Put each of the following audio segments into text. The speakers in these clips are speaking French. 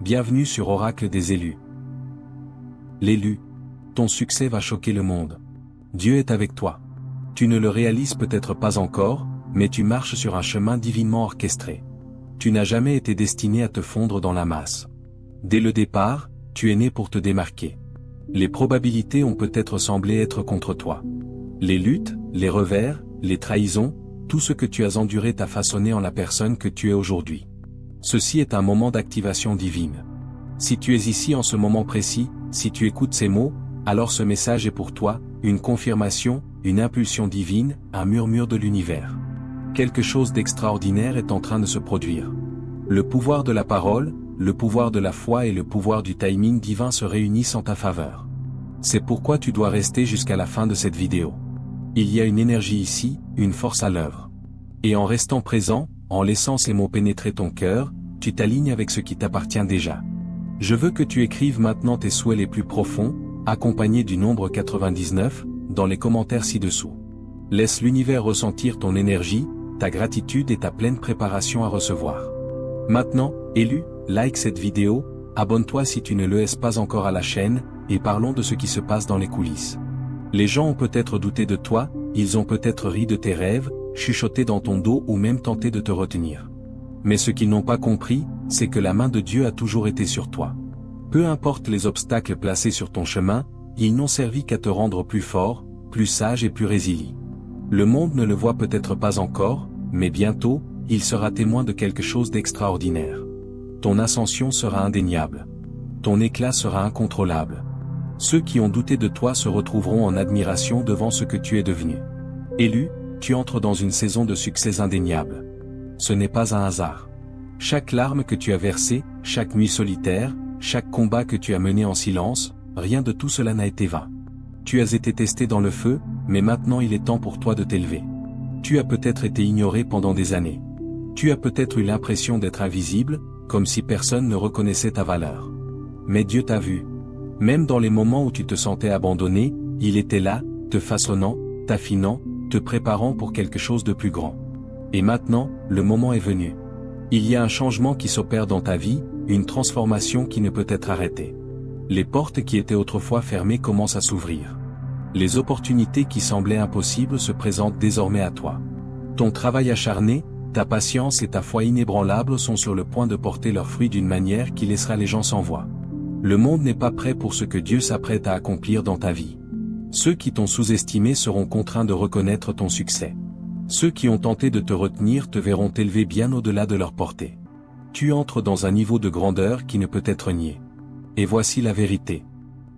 Bienvenue sur Oracle des élus. L'élu. Ton succès va choquer le monde. Dieu est avec toi. Tu ne le réalises peut-être pas encore, mais tu marches sur un chemin divinement orchestré. Tu n'as jamais été destiné à te fondre dans la masse. Dès le départ, tu es né pour te démarquer. Les probabilités ont peut-être semblé être contre toi. Les luttes, les revers, les trahisons, tout ce que tu as enduré t'a façonné en la personne que tu es aujourd'hui. Ceci est un moment d'activation divine. Si tu es ici en ce moment précis, si tu écoutes ces mots, alors ce message est pour toi, une confirmation, une impulsion divine, un murmure de l'univers. Quelque chose d'extraordinaire est en train de se produire. Le pouvoir de la parole, le pouvoir de la foi et le pouvoir du timing divin se réunissent en ta faveur. C'est pourquoi tu dois rester jusqu'à la fin de cette vidéo. Il y a une énergie ici, une force à l'œuvre. Et en restant présent, en laissant ces mots pénétrer ton cœur, tu t'alignes avec ce qui t'appartient déjà. Je veux que tu écrives maintenant tes souhaits les plus profonds, accompagnés du nombre 99, dans les commentaires ci-dessous. Laisse l'univers ressentir ton énergie, ta gratitude et ta pleine préparation à recevoir. Maintenant, élu, like cette vidéo, abonne-toi si tu ne le es pas encore à la chaîne, et parlons de ce qui se passe dans les coulisses. Les gens ont peut-être douté de toi, ils ont peut-être ri de tes rêves, chuchoté dans ton dos ou même tenté de te retenir. Mais ce qu'ils n'ont pas compris, c'est que la main de Dieu a toujours été sur toi. Peu importe les obstacles placés sur ton chemin, ils n'ont servi qu'à te rendre plus fort, plus sage et plus résilient. Le monde ne le voit peut-être pas encore, mais bientôt, il sera témoin de quelque chose d'extraordinaire. Ton ascension sera indéniable. Ton éclat sera incontrôlable. Ceux qui ont douté de toi se retrouveront en admiration devant ce que tu es devenu. Élu, tu entres dans une saison de succès indéniable. Ce n'est pas un hasard. Chaque larme que tu as versée, chaque nuit solitaire, chaque combat que tu as mené en silence, rien de tout cela n'a été vain. Tu as été testé dans le feu, mais maintenant il est temps pour toi de t'élever. Tu as peut-être été ignoré pendant des années. Tu as peut-être eu l'impression d'être invisible, comme si personne ne reconnaissait ta valeur. Mais Dieu t'a vu. Même dans les moments où tu te sentais abandonné, il était là, te façonnant, t'affinant, te préparant pour quelque chose de plus grand. Et maintenant, le moment est venu. Il y a un changement qui s'opère dans ta vie, une transformation qui ne peut être arrêtée. Les portes qui étaient autrefois fermées commencent à s'ouvrir. Les opportunités qui semblaient impossibles se présentent désormais à toi. Ton travail acharné, ta patience et ta foi inébranlable sont sur le point de porter leurs fruits d'une manière qui laissera les gens sans voix. Le monde n'est pas prêt pour ce que Dieu s'apprête à accomplir dans ta vie. Ceux qui t'ont sous-estimé seront contraints de reconnaître ton succès. Ceux qui ont tenté de te retenir te verront t'élever bien au-delà de leur portée. Tu entres dans un niveau de grandeur qui ne peut être nié. Et voici la vérité.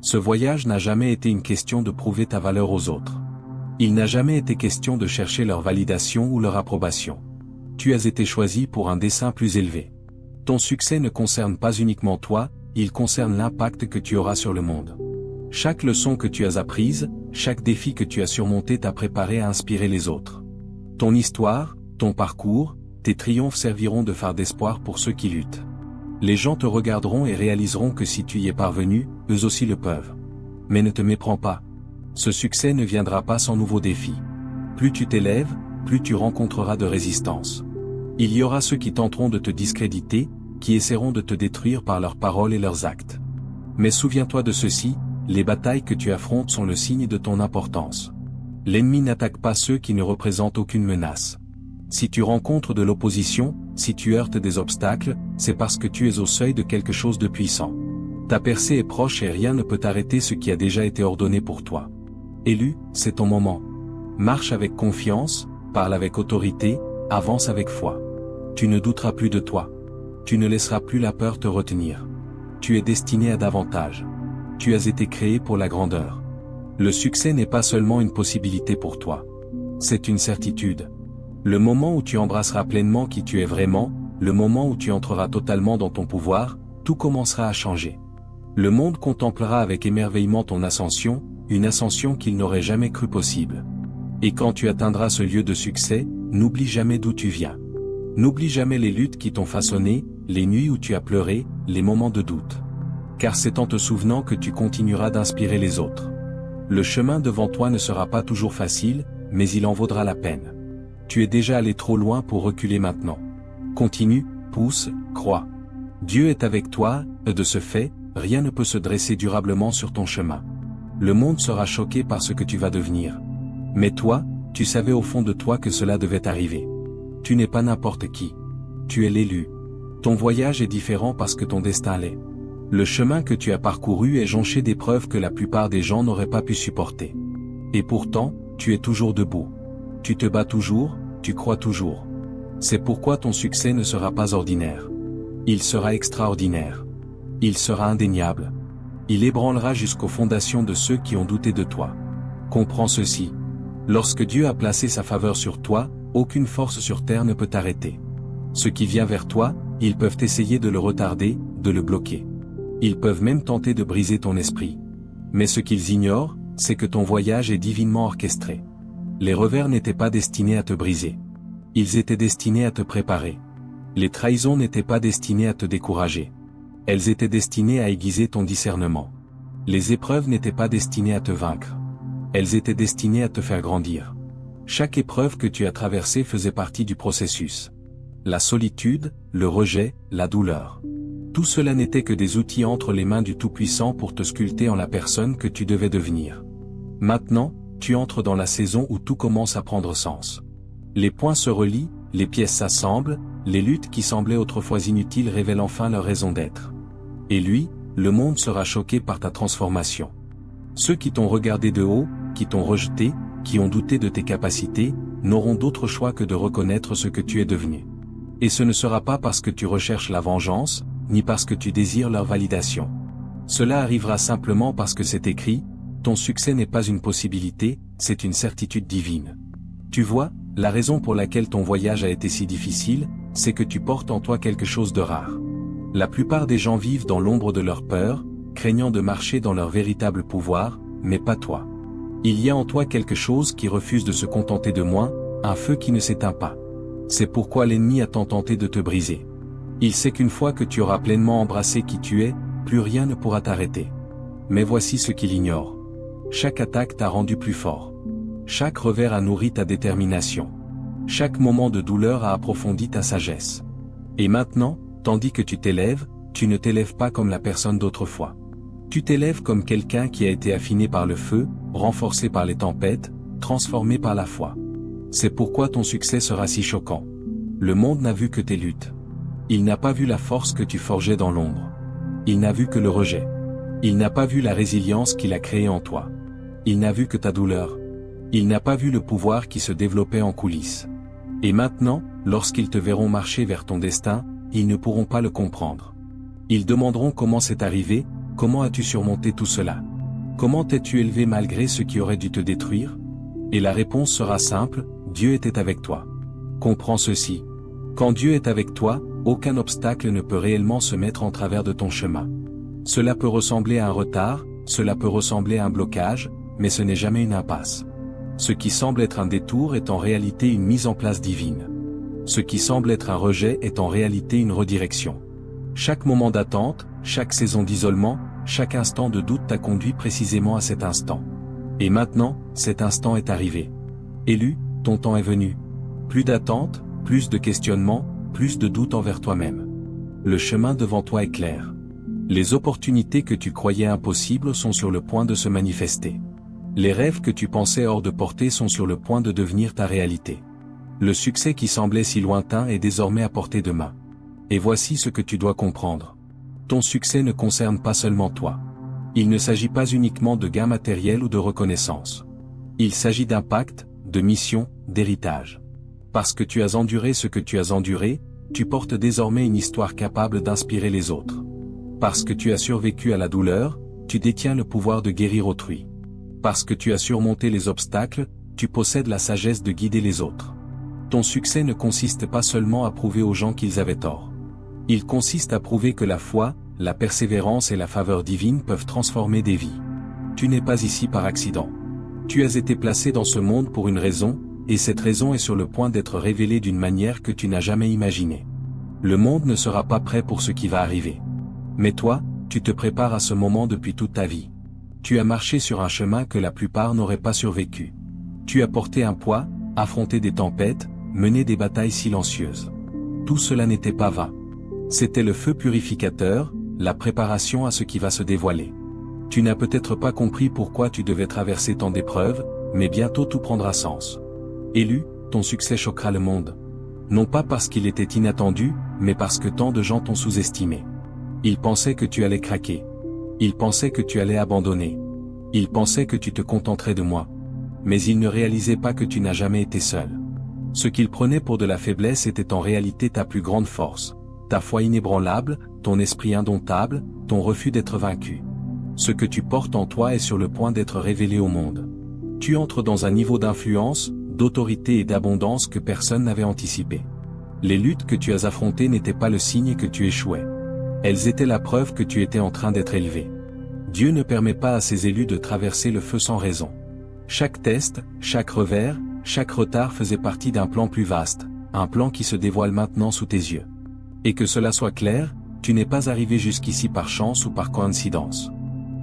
Ce voyage n'a jamais été une question de prouver ta valeur aux autres. Il n'a jamais été question de chercher leur validation ou leur approbation. Tu as été choisi pour un dessein plus élevé. Ton succès ne concerne pas uniquement toi, il concerne l'impact que tu auras sur le monde. Chaque leçon que tu as apprise, chaque défi que tu as surmonté t'a préparé à inspirer les autres. Ton histoire, ton parcours, tes triomphes serviront de phare d'espoir pour ceux qui luttent. Les gens te regarderont et réaliseront que si tu y es parvenu, eux aussi le peuvent. Mais ne te méprends pas. Ce succès ne viendra pas sans nouveaux défis. Plus tu t'élèves, plus tu rencontreras de résistance. Il y aura ceux qui tenteront de te discréditer, qui essaieront de te détruire par leurs paroles et leurs actes. Mais souviens-toi de ceci, les batailles que tu affrontes sont le signe de ton importance. L'ennemi n'attaque pas ceux qui ne représentent aucune menace. Si tu rencontres de l'opposition, si tu heurtes des obstacles, c'est parce que tu es au seuil de quelque chose de puissant. Ta percée est proche et rien ne peut arrêter ce qui a déjà été ordonné pour toi. Élu, c'est ton moment. Marche avec confiance, parle avec autorité, avance avec foi. Tu ne douteras plus de toi. Tu ne laisseras plus la peur te retenir. Tu es destiné à davantage. Tu as été créé pour la grandeur. Le succès n'est pas seulement une possibilité pour toi. C'est une certitude. Le moment où tu embrasseras pleinement qui tu es vraiment, le moment où tu entreras totalement dans ton pouvoir, tout commencera à changer. Le monde contemplera avec émerveillement ton ascension, une ascension qu'il n'aurait jamais cru possible. Et quand tu atteindras ce lieu de succès, n'oublie jamais d'où tu viens. N'oublie jamais les luttes qui t'ont façonné, les nuits où tu as pleuré, les moments de doute. Car c'est en te souvenant que tu continueras d'inspirer les autres. Le chemin devant toi ne sera pas toujours facile, mais il en vaudra la peine. Tu es déjà allé trop loin pour reculer maintenant. Continue, pousse, crois. Dieu est avec toi, et de ce fait, rien ne peut se dresser durablement sur ton chemin. Le monde sera choqué par ce que tu vas devenir. Mais toi, tu savais au fond de toi que cela devait arriver. Tu n'es pas n'importe qui. Tu es l'élu. Ton voyage est différent parce que ton destin l'est. Le chemin que tu as parcouru est jonché d'épreuves que la plupart des gens n'auraient pas pu supporter. Et pourtant, tu es toujours debout. Tu te bats toujours, tu crois toujours. C'est pourquoi ton succès ne sera pas ordinaire. Il sera extraordinaire. Il sera indéniable. Il ébranlera jusqu'aux fondations de ceux qui ont douté de toi. Comprends ceci. Lorsque Dieu a placé sa faveur sur toi, aucune force sur terre ne peut t'arrêter. Ce qui vient vers toi, ils peuvent essayer de le retarder, de le bloquer. Ils peuvent même tenter de briser ton esprit. Mais ce qu'ils ignorent, c'est que ton voyage est divinement orchestré. Les revers n'étaient pas destinés à te briser. Ils étaient destinés à te préparer. Les trahisons n'étaient pas destinées à te décourager. Elles étaient destinées à aiguiser ton discernement. Les épreuves n'étaient pas destinées à te vaincre. Elles étaient destinées à te faire grandir. Chaque épreuve que tu as traversée faisait partie du processus. La solitude, le rejet, la douleur. Tout cela n'était que des outils entre les mains du Tout-Puissant pour te sculpter en la personne que tu devais devenir. Maintenant, tu entres dans la saison où tout commence à prendre sens. Les points se relient, les pièces s'assemblent, les luttes qui semblaient autrefois inutiles révèlent enfin leur raison d'être. Et lui, le monde sera choqué par ta transformation. Ceux qui t'ont regardé de haut, qui t'ont rejeté, qui ont douté de tes capacités, n'auront d'autre choix que de reconnaître ce que tu es devenu. Et ce ne sera pas parce que tu recherches la vengeance, ni parce que tu désires leur validation. Cela arrivera simplement parce que c'est écrit, ton succès n'est pas une possibilité, c'est une certitude divine. Tu vois, la raison pour laquelle ton voyage a été si difficile, c'est que tu portes en toi quelque chose de rare. La plupart des gens vivent dans l'ombre de leur peur, craignant de marcher dans leur véritable pouvoir, mais pas toi. Il y a en toi quelque chose qui refuse de se contenter de moins, un feu qui ne s'éteint pas. C'est pourquoi l'ennemi a tant tenté de te briser. Il sait qu'une fois que tu auras pleinement embrassé qui tu es, plus rien ne pourra t'arrêter. Mais voici ce qu'il ignore. Chaque attaque t'a rendu plus fort. Chaque revers a nourri ta détermination. Chaque moment de douleur a approfondi ta sagesse. Et maintenant, tandis que tu t'élèves, tu ne t'élèves pas comme la personne d'autrefois. Tu t'élèves comme quelqu'un qui a été affiné par le feu, renforcé par les tempêtes, transformé par la foi. C'est pourquoi ton succès sera si choquant. Le monde n'a vu que tes luttes. Il n'a pas vu la force que tu forgeais dans l'ombre. Il n'a vu que le rejet. Il n'a pas vu la résilience qu'il a créée en toi. Il n'a vu que ta douleur. Il n'a pas vu le pouvoir qui se développait en coulisses. Et maintenant, lorsqu'ils te verront marcher vers ton destin, ils ne pourront pas le comprendre. Ils demanderont comment c'est arrivé, comment as-tu surmonté tout cela? Comment t'es-tu élevé malgré ce qui aurait dû te détruire? Et la réponse sera simple, Dieu était avec toi. Comprends ceci. Quand Dieu est avec toi, aucun obstacle ne peut réellement se mettre en travers de ton chemin. Cela peut ressembler à un retard, cela peut ressembler à un blocage, mais ce n'est jamais une impasse. Ce qui semble être un détour est en réalité une mise en place divine. Ce qui semble être un rejet est en réalité une redirection. Chaque moment d'attente, chaque saison d'isolement, chaque instant de doute t'a conduit précisément à cet instant. Et maintenant, cet instant est arrivé. Élu, ton temps est venu. Plus d'attente, plus de questionnement, plus de doute envers toi-même. Le chemin devant toi est clair. Les opportunités que tu croyais impossibles sont sur le point de se manifester. Les rêves que tu pensais hors de portée sont sur le point de devenir ta réalité. Le succès qui semblait si lointain est désormais à portée de main. Et voici ce que tu dois comprendre. Ton succès ne concerne pas seulement toi. Il ne s'agit pas uniquement de gains matériels ou de reconnaissance. Il s'agit d'impact, de mission, d'héritage. Parce que tu as enduré ce que tu as enduré, tu portes désormais une histoire capable d'inspirer les autres. Parce que tu as survécu à la douleur, tu détiens le pouvoir de guérir autrui. Parce que tu as surmonté les obstacles, tu possèdes la sagesse de guider les autres. Ton succès ne consiste pas seulement à prouver aux gens qu'ils avaient tort. Il consiste à prouver que la foi, la persévérance et la faveur divine peuvent transformer des vies. Tu n'es pas ici par accident. Tu as été placé dans ce monde pour une raison, et cette raison est sur le point d'être révélée d'une manière que tu n'as jamais imaginée. Le monde ne sera pas prêt pour ce qui va arriver. Mais toi, tu te prépares à ce moment depuis toute ta vie. Tu as marché sur un chemin que la plupart n'auraient pas survécu. Tu as porté un poids, affronté des tempêtes, mené des batailles silencieuses. Tout cela n'était pas vain. C'était le feu purificateur, la préparation à ce qui va se dévoiler. Tu n'as peut-être pas compris pourquoi tu devais traverser tant d'épreuves, mais bientôt tout prendra sens. Élu, ton succès choquera le monde. Non pas parce qu'il était inattendu, mais parce que tant de gens t'ont sous-estimé. Ils pensaient que tu allais craquer. Ils pensaient que tu allais abandonner. Ils pensaient que tu te contenterais de moi. Mais ils ne réalisaient pas que tu n'as jamais été seul. Ce qu'ils prenaient pour de la faiblesse était en réalité ta plus grande force, ta foi inébranlable, ton esprit indomptable, ton refus d'être vaincu. Ce que tu portes en toi est sur le point d'être révélé au monde. Tu entres dans un niveau d'influence, d'autorité et d'abondance que personne n'avait anticipé. Les luttes que tu as affrontées n'étaient pas le signe que tu échouais. Elles étaient la preuve que tu étais en train d'être élevé. Dieu ne permet pas à ses élus de traverser le feu sans raison. Chaque test, chaque revers, chaque retard faisait partie d'un plan plus vaste, un plan qui se dévoile maintenant sous tes yeux. Et que cela soit clair, tu n'es pas arrivé jusqu'ici par chance ou par coïncidence.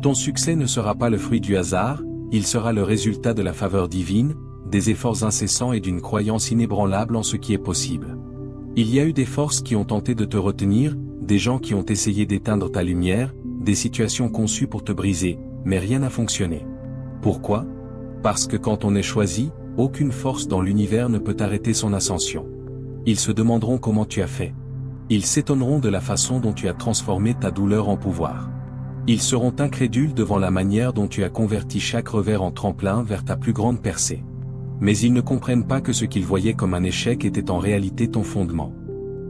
Ton succès ne sera pas le fruit du hasard, il sera le résultat de la faveur divine, des efforts incessants et d'une croyance inébranlable en ce qui est possible. Il y a eu des forces qui ont tenté de te retenir, des gens qui ont essayé d'éteindre ta lumière, des situations conçues pour te briser, mais rien n'a fonctionné. Pourquoi ? Parce que quand on est choisi, aucune force dans l'univers ne peut arrêter son ascension. Ils se demanderont comment tu as fait. Ils s'étonneront de la façon dont tu as transformé ta douleur en pouvoir. Ils seront incrédules devant la manière dont tu as converti chaque revers en tremplin vers ta plus grande percée. Mais ils ne comprennent pas que ce qu'ils voyaient comme un échec était en réalité ton fondement.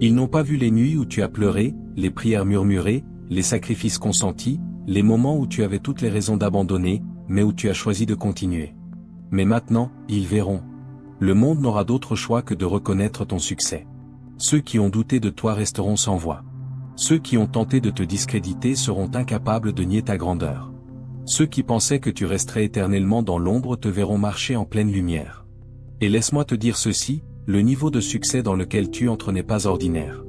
Ils n'ont pas vu les nuits où tu as pleuré, les prières murmurées, les sacrifices consentis, les moments où tu avais toutes les raisons d'abandonner, mais où tu as choisi de continuer. Mais maintenant, ils verront. Le monde n'aura d'autre choix que de reconnaître ton succès. Ceux qui ont douté de toi resteront sans voix. Ceux qui ont tenté de te discréditer seront incapables de nier ta grandeur. Ceux qui pensaient que tu resterais éternellement dans l'ombre te verront marcher en pleine lumière. Et laisse-moi te dire ceci, le niveau de succès dans lequel tu entres n'est pas ordinaire.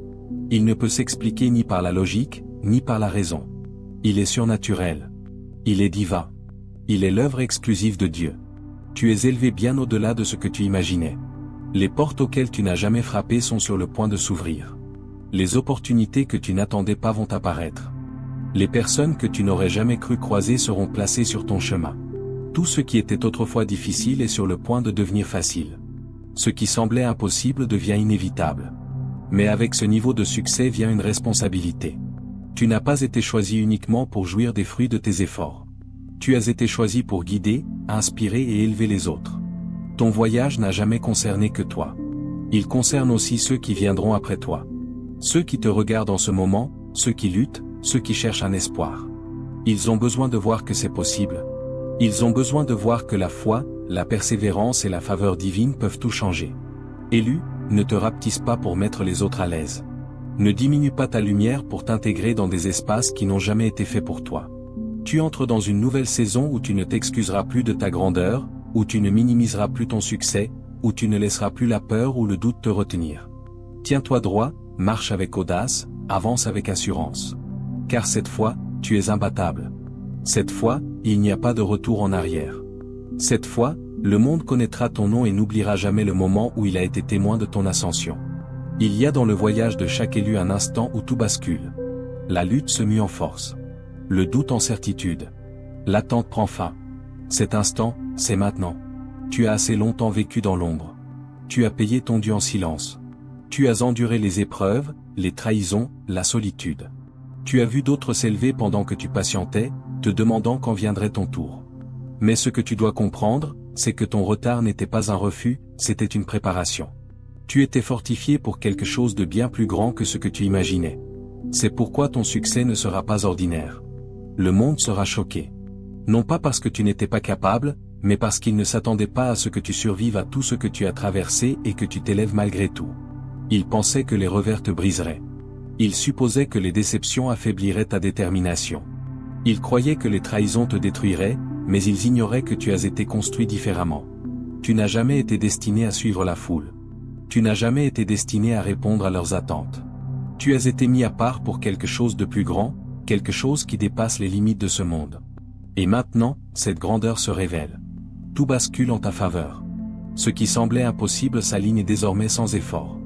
Il ne peut s'expliquer ni par la logique, ni par la raison. Il est surnaturel. Il est divin. Il est l'œuvre exclusive de Dieu. Tu es élevé bien au-delà de ce que tu imaginais. Les portes auxquelles tu n'as jamais frappé sont sur le point de s'ouvrir. Les opportunités que tu n'attendais pas vont apparaître. Les personnes que tu n'aurais jamais cru croiser seront placées sur ton chemin. Tout ce qui était autrefois difficile est sur le point de devenir facile. Ce qui semblait impossible devient inévitable. Mais avec ce niveau de succès vient une responsabilité. Tu n'as pas été choisi uniquement pour jouir des fruits de tes efforts. Tu as été choisi pour guider, inspirer et élever les autres. Ton voyage n'a jamais concerné que toi. Il concerne aussi ceux qui viendront après toi. Ceux qui te regardent en ce moment, ceux qui luttent, ceux qui cherchent un espoir. Ils ont besoin de voir que c'est possible. Ils ont besoin de voir que la foi, la persévérance et la faveur divine peuvent tout changer. Élu, ne te rapetisse pas pour mettre les autres à l'aise. Ne diminue pas ta lumière pour t'intégrer dans des espaces qui n'ont jamais été faits pour toi. Tu entres dans une nouvelle saison où tu ne t'excuseras plus de ta grandeur, où tu ne minimiseras plus ton succès, où tu ne laisseras plus la peur ou le doute te retenir. Tiens-toi droit, marche avec audace, avance avec assurance. Car cette fois, tu es imbattable. Cette fois, il n'y a pas de retour en arrière. Cette fois, le monde connaîtra ton nom et n'oubliera jamais le moment où il a été témoin de ton ascension. Il y a dans le voyage de chaque élu un instant où tout bascule. La lutte se mue en force. Le doute en certitude. L'attente prend fin. Cet instant, c'est maintenant. Tu as assez longtemps vécu dans l'ombre. Tu as payé ton dû en silence. Tu as enduré les épreuves, les trahisons, la solitude. Tu as vu d'autres s'élever pendant que tu patientais, te demandant quand viendrait ton tour. Mais ce que tu dois comprendre, c'est que ton retard n'était pas un refus, c'était une préparation. Tu étais fortifié pour quelque chose de bien plus grand que ce que tu imaginais. C'est pourquoi ton succès ne sera pas ordinaire. Le monde sera choqué. Non pas parce que tu n'étais pas capable, mais parce qu'il ne s'attendait pas à ce que tu survives à tout ce que tu as traversé et que tu t'élèves malgré tout. Il pensait que les revers te briseraient. Il supposait que les déceptions affaibliraient ta détermination. Il croyait que les trahisons te détruiraient, mais ils ignoraient que tu as été construit différemment. Tu n'as jamais été destiné à suivre la foule. Tu n'as jamais été destiné à répondre à leurs attentes. Tu as été mis à part pour quelque chose de plus grand, quelque chose qui dépasse les limites de ce monde. Et maintenant, cette grandeur se révèle. Tout bascule en ta faveur. Ce qui semblait impossible s'aligne désormais sans effort.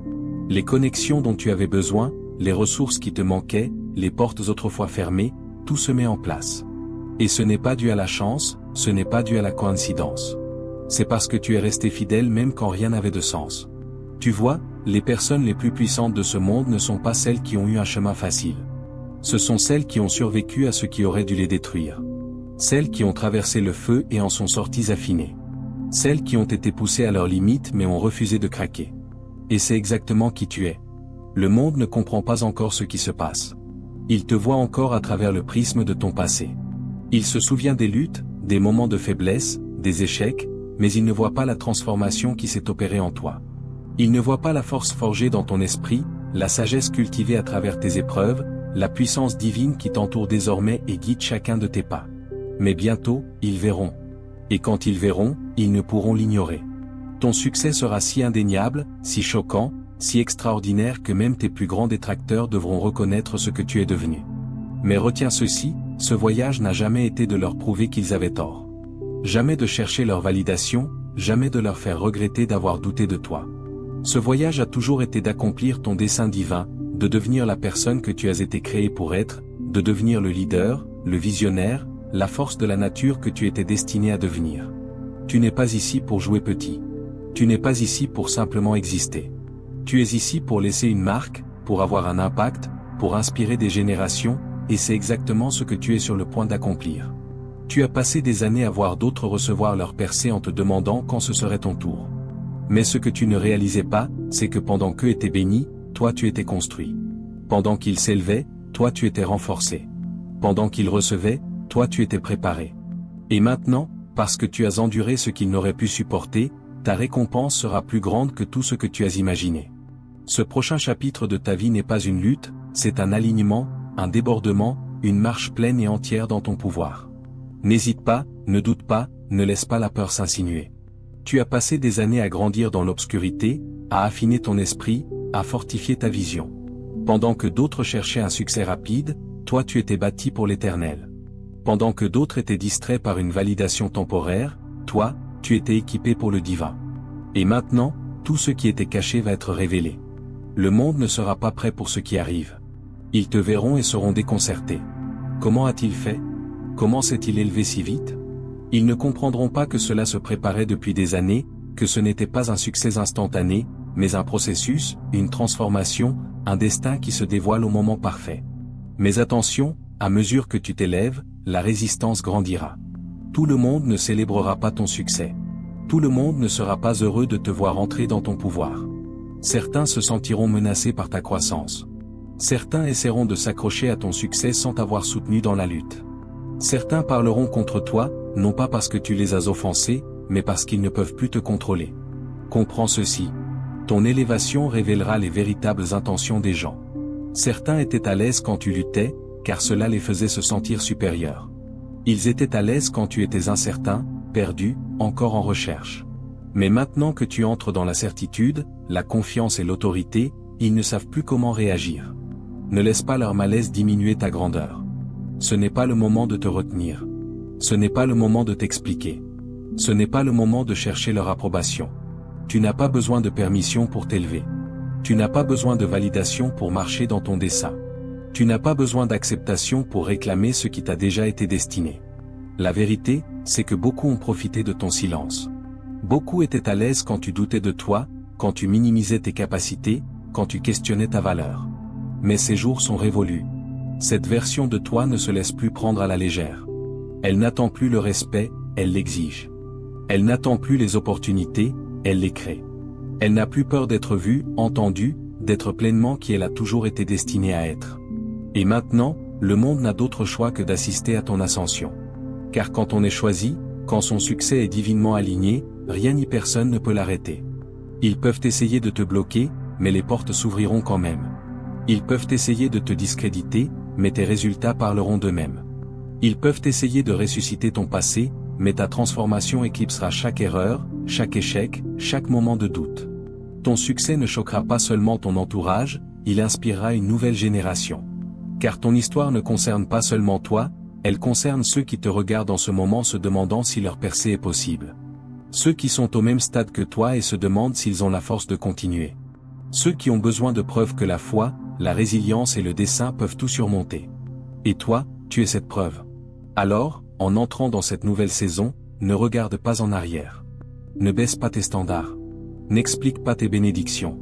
Les connexions dont tu avais besoin, les ressources qui te manquaient, les portes autrefois fermées, tout se met en place. Et ce n'est pas dû à la chance, ce n'est pas dû à la coïncidence. C'est parce que tu es resté fidèle même quand rien n'avait de sens. Tu vois, les personnes les plus puissantes de ce monde ne sont pas celles qui ont eu un chemin facile. Ce sont celles qui ont survécu à ce qui aurait dû les détruire. Celles qui ont traversé le feu et en sont sorties affinées. Celles qui ont été poussées à leurs limites mais ont refusé de craquer. Et c'est exactement qui tu es. Le monde ne comprend pas encore ce qui se passe. Il te voit encore à travers le prisme de ton passé. Il se souvient des luttes, des moments de faiblesse, des échecs, mais il ne voit pas la transformation qui s'est opérée en toi. Il ne voit pas la force forgée dans ton esprit, la sagesse cultivée à travers tes épreuves, la puissance divine qui t'entoure désormais et guide chacun de tes pas. Mais bientôt, ils verront. Et quand ils verront, ils ne pourront l'ignorer. Ton succès sera si indéniable, si choquant, si extraordinaire que même tes plus grands détracteurs devront reconnaître ce que tu es devenu. Mais retiens ceci, ce voyage n'a jamais été de leur prouver qu'ils avaient tort. Jamais de chercher leur validation, jamais de leur faire regretter d'avoir douté de toi. Ce voyage a toujours été d'accomplir ton dessein divin, de devenir la personne que tu as été créé pour être, de devenir le leader, le visionnaire, la force de la nature que tu étais destiné à devenir. Tu n'es pas ici pour jouer petit. Tu n'es pas ici pour simplement exister. Tu es ici pour laisser une marque, pour avoir un impact, pour inspirer des générations, et c'est exactement ce que tu es sur le point d'accomplir. Tu as passé des années à voir d'autres recevoir leur percée en te demandant quand ce serait ton tour. Mais ce que tu ne réalisais pas, c'est que pendant qu'eux étaient bénis, toi tu étais construit. Pendant qu'ils s'élevaient, toi tu étais renforcé. Pendant qu'ils recevaient, toi tu étais préparé. Et maintenant, parce que tu as enduré ce qu'ils n'auraient pu supporter, ta récompense sera plus grande que tout ce que tu as imaginé. Ce prochain chapitre de ta vie n'est pas une lutte, c'est un alignement, un débordement, une marche pleine et entière dans ton pouvoir. N'hésite pas, ne doute pas, ne laisse pas la peur s'insinuer. Tu as passé des années à grandir dans l'obscurité, à affiner ton esprit, à fortifier ta vision. Pendant que d'autres cherchaient un succès rapide, toi tu étais bâti pour l'éternel. Pendant que d'autres étaient distraits par une validation temporaire, toi, tu étais équipé pour le divin. Et maintenant, tout ce qui était caché va être révélé. Le monde ne sera pas prêt pour ce qui arrive. Ils te verront et seront déconcertés. Comment a-t-il fait? Comment s'est-il élevé si vite? Ils ne comprendront pas que cela se préparait depuis des années, que ce n'était pas un succès instantané, mais un processus, une transformation, un destin qui se dévoile au moment parfait. Mais attention, à mesure que tu t'élèves, la résistance grandira. Tout le monde ne célébrera pas ton succès. Tout le monde ne sera pas heureux de te voir entrer dans ton pouvoir. Certains se sentiront menacés par ta croissance. Certains essaieront de s'accrocher à ton succès sans t'avoir soutenu dans la lutte. Certains parleront contre toi, non pas parce que tu les as offensés, mais parce qu'ils ne peuvent plus te contrôler. Comprends ceci. Ton élévation révélera les véritables intentions des gens. Certains étaient à l'aise quand tu luttais, car cela les faisait se sentir supérieurs. Ils étaient à l'aise quand tu étais incertain, perdu, encore en recherche. Mais maintenant que tu entres dans la certitude, la confiance et l'autorité, ils ne savent plus comment réagir. Ne laisse pas leur malaise diminuer ta grandeur. Ce n'est pas le moment de te retenir. Ce n'est pas le moment de t'expliquer. Ce n'est pas le moment de chercher leur approbation. Tu n'as pas besoin de permission pour t'élever. Tu n'as pas besoin de validation pour marcher dans ton dessein. Tu n'as pas besoin d'acceptation pour réclamer ce qui t'a déjà été destiné. La vérité, c'est que beaucoup ont profité de ton silence. Beaucoup étaient à l'aise quand tu doutais de toi, quand tu minimisais tes capacités, quand tu questionnais ta valeur. Mais ces jours sont révolus. Cette version de toi ne se laisse plus prendre à la légère. Elle n'attend plus le respect, elle l'exige. Elle n'attend plus les opportunités, elle les crée. Elle n'a plus peur d'être vue, entendue, d'être pleinement qui elle a toujours été destinée à être. Et maintenant, le monde n'a d'autre choix que d'assister à ton ascension. Car quand on est choisi, quand son succès est divinement aligné, rien ni personne ne peut l'arrêter. Ils peuvent essayer de te bloquer, mais les portes s'ouvriront quand même. Ils peuvent essayer de te discréditer, mais tes résultats parleront d'eux-mêmes. Ils peuvent essayer de ressusciter ton passé, mais ta transformation éclipsera chaque erreur, chaque échec, chaque moment de doute. Ton succès ne choquera pas seulement ton entourage, il inspirera une nouvelle génération. Car ton histoire ne concerne pas seulement toi, elle concerne ceux qui te regardent en ce moment se demandant si leur percée est possible. Ceux qui sont au même stade que toi et se demandent s'ils ont la force de continuer. Ceux qui ont besoin de preuves que la foi, la résilience et le dessein peuvent tout surmonter. Et toi, tu es cette preuve. Alors, en entrant dans cette nouvelle saison, ne regarde pas en arrière. Ne baisse pas tes standards. N'explique pas tes bénédictions.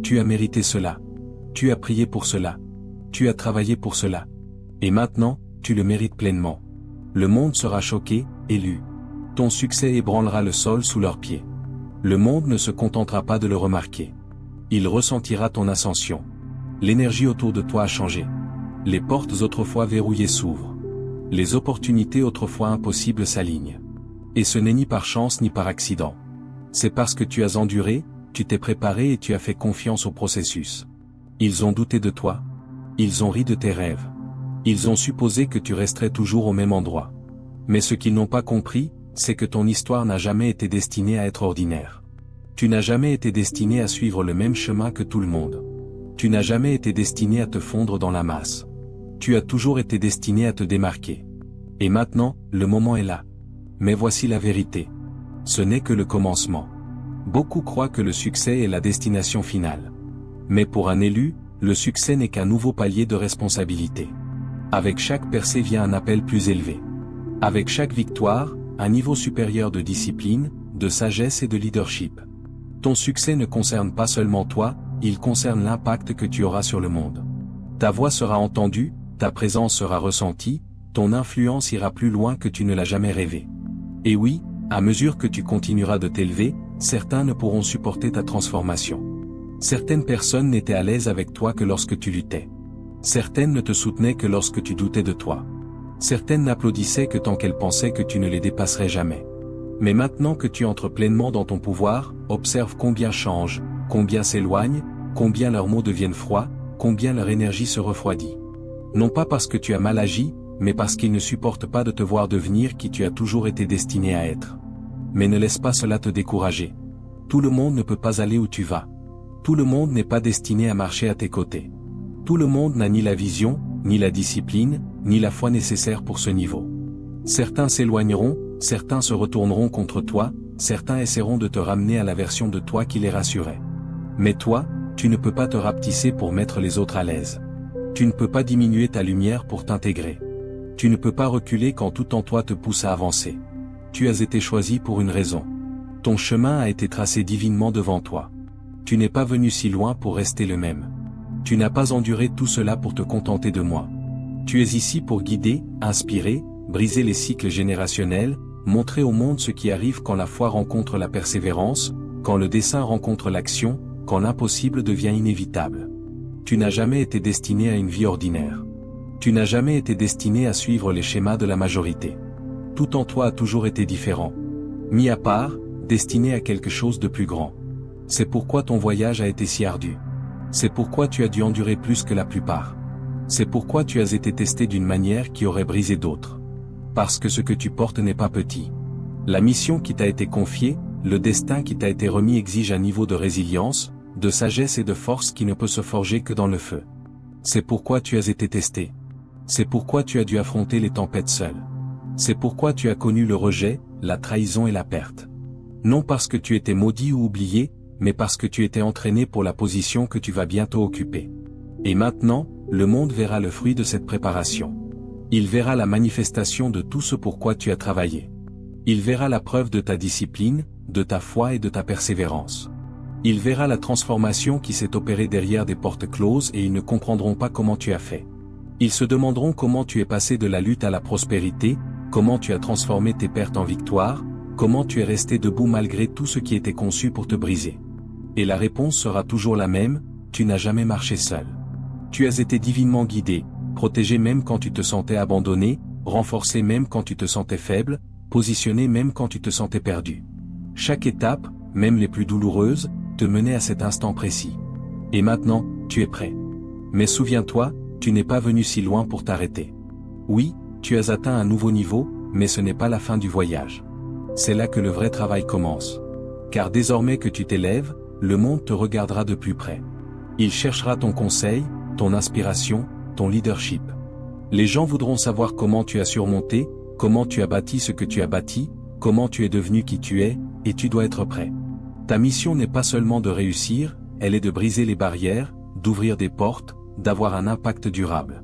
Tu as mérité cela. Tu as prié pour cela. Tu as travaillé pour cela. Et maintenant, tu le mérites pleinement. Le monde sera choqué, élu. Ton succès ébranlera le sol sous leurs pieds. Le monde ne se contentera pas de le remarquer. Il ressentira ton ascension. L'énergie autour de toi a changé. Les portes autrefois verrouillées s'ouvrent. Les opportunités autrefois impossibles s'alignent. Et ce n'est ni par chance ni par accident. C'est parce que tu as enduré, tu t'es préparé et tu as fait confiance au processus. Ils ont douté de toi. Ils ont ri de tes rêves. Ils ont supposé que tu resterais toujours au même endroit. Mais ce qu'ils n'ont pas compris, c'est que ton histoire n'a jamais été destinée à être ordinaire. Tu n'as jamais été destiné à suivre le même chemin que tout le monde. Tu n'as jamais été destiné à te fondre dans la masse. Tu as toujours été destiné à te démarquer. Et maintenant, le moment est là. Mais voici la vérité. Ce n'est que le commencement. Beaucoup croient que le succès est la destination finale. Mais pour un élu, le succès n'est qu'un nouveau palier de responsabilité. Avec chaque percée vient un appel plus élevé. Avec chaque victoire, un niveau supérieur de discipline, de sagesse et de leadership. Ton succès ne concerne pas seulement toi, il concerne l'impact que tu auras sur le monde. Ta voix sera entendue, ta présence sera ressentie, ton influence ira plus loin que tu ne l'as jamais rêvé. Et oui, à mesure que tu continueras de t'élever, certains ne pourront supporter ta transformation. Certaines personnes n'étaient à l'aise avec toi que lorsque tu luttais. Certaines ne te soutenaient que lorsque tu doutais de toi. Certaines n'applaudissaient que tant qu'elles pensaient que tu ne les dépasserais jamais. Mais maintenant que tu entres pleinement dans ton pouvoir, observe combien changent, combien s'éloignent, combien leurs mots deviennent froids, combien leur énergie se refroidit. Non pas parce que tu as mal agi, mais parce qu'ils ne supportent pas de te voir devenir qui tu as toujours été destiné à être. Mais ne laisse pas cela te décourager. Tout le monde ne peut pas aller où tu vas. Tout le monde n'est pas destiné à marcher à tes côtés. Tout le monde n'a ni la vision, ni la discipline, ni la foi nécessaire pour ce niveau. Certains s'éloigneront, certains se retourneront contre toi, certains essaieront de te ramener à la version de toi qui les rassurait. Mais toi, tu ne peux pas te rapetisser pour mettre les autres à l'aise. Tu ne peux pas diminuer ta lumière pour t'intégrer. Tu ne peux pas reculer quand tout en toi te pousse à avancer. Tu as été choisi pour une raison. Ton chemin a été tracé divinement devant toi. Tu n'es pas venu si loin pour rester le même. Tu n'as pas enduré tout cela pour te contenter de moi. Tu es ici pour guider, inspirer, briser les cycles générationnels, montrer au monde ce qui arrive quand la foi rencontre la persévérance, quand le dessein rencontre l'action, quand l'impossible devient inévitable. Tu n'as jamais été destiné à une vie ordinaire. Tu n'as jamais été destiné à suivre les schémas de la majorité. Tout en toi a toujours été différent. Mis à part, destiné à quelque chose de plus grand. C'est pourquoi ton voyage a été si ardu. C'est pourquoi tu as dû endurer plus que la plupart. C'est pourquoi tu as été testé d'une manière qui aurait brisé d'autres. Parce que ce que tu portes n'est pas petit. La mission qui t'a été confiée, le destin qui t'a été remis exige un niveau de résilience, de sagesse et de force qui ne peut se forger que dans le feu. C'est pourquoi tu as été testé. C'est pourquoi tu as dû affronter les tempêtes seul. C'est pourquoi tu as connu le rejet, la trahison et la perte. Non parce que tu étais maudit ou oublié, mais parce que tu étais entraîné pour la position que tu vas bientôt occuper. Et maintenant, le monde verra le fruit de cette préparation. Il verra la manifestation de tout ce pour quoi tu as travaillé. Il verra la preuve de ta discipline, de ta foi et de ta persévérance. Il verra la transformation qui s'est opérée derrière des portes closes et ils ne comprendront pas comment tu as fait. Ils se demanderont comment tu es passé de la lutte à la prospérité, comment tu as transformé tes pertes en victoires, comment tu es resté debout malgré tout ce qui était conçu pour te briser. Et la réponse sera toujours la même, tu n'as jamais marché seul. Tu as été divinement guidé, protégé même quand tu te sentais abandonné, renforcé même quand tu te sentais faible, positionné même quand tu te sentais perdu. Chaque étape, même les plus douloureuses, te menait à cet instant précis. Et maintenant, tu es prêt. Mais souviens-toi, tu n'es pas venu si loin pour t'arrêter. Oui, tu as atteint un nouveau niveau, mais ce n'est pas la fin du voyage. C'est là que le vrai travail commence. Car désormais que tu t'élèves, le monde te regardera de plus près. Il cherchera ton conseil, ton inspiration, ton leadership. Les gens voudront savoir comment tu as surmonté, comment tu as bâti ce que tu as bâti, comment tu es devenu qui tu es, et tu dois être prêt. Ta mission n'est pas seulement de réussir, elle est de briser les barrières, d'ouvrir des portes, d'avoir un impact durable.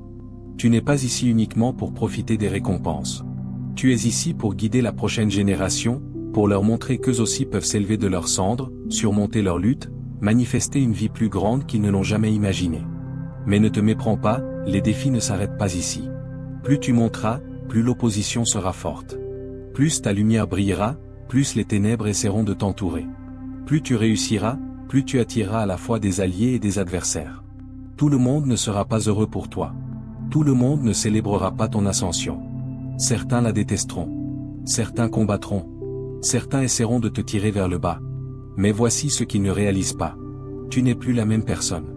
Tu n'es pas ici uniquement pour profiter des récompenses. Tu es ici pour guider la prochaine génération, pour leur montrer qu'eux aussi peuvent s'élever de leurs cendres, surmonter leurs luttes, manifester une vie plus grande qu'ils ne l'ont jamais imaginée. Mais ne te méprends pas, les défis ne s'arrêtent pas ici. Plus tu monteras, plus l'opposition sera forte. Plus ta lumière brillera, plus les ténèbres essaieront de t'entourer. Plus tu réussiras, plus tu attireras à la fois des alliés et des adversaires. Tout le monde ne sera pas heureux pour toi. Tout le monde ne célébrera pas ton ascension. Certains la détesteront. Certains combattront. Certains essaieront de te tirer vers le bas. Mais voici ce qu'ils ne réalisent pas. Tu n'es plus la même personne.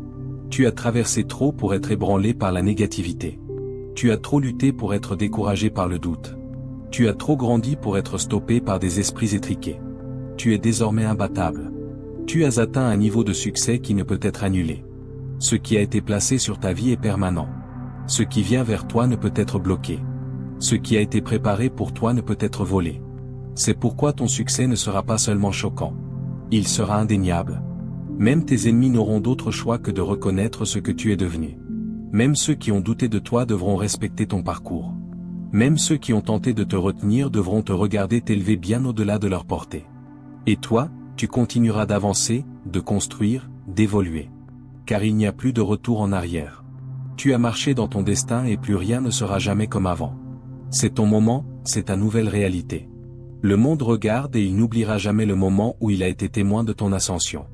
Tu as traversé trop pour être ébranlé par la négativité. Tu as trop lutté pour être découragé par le doute. Tu as trop grandi pour être stoppé par des esprits étriqués. Tu es désormais imbattable. Tu as atteint un niveau de succès qui ne peut être annulé. Ce qui a été placé sur ta vie est permanent. Ce qui vient vers toi ne peut être bloqué. Ce qui a été préparé pour toi ne peut être volé. C'est pourquoi ton succès ne sera pas seulement choquant. Il sera indéniable. Même tes ennemis n'auront d'autre choix que de reconnaître ce que tu es devenu. Même ceux qui ont douté de toi devront respecter ton parcours. Même ceux qui ont tenté de te retenir devront te regarder t'élever bien au-delà de leur portée. Et toi, tu continueras d'avancer, de construire, d'évoluer. Car il n'y a plus de retour en arrière. Tu as marché dans ton destin et plus rien ne sera jamais comme avant. C'est ton moment, c'est ta nouvelle réalité. Le monde regarde et il n'oubliera jamais le moment où il a été témoin de ton ascension.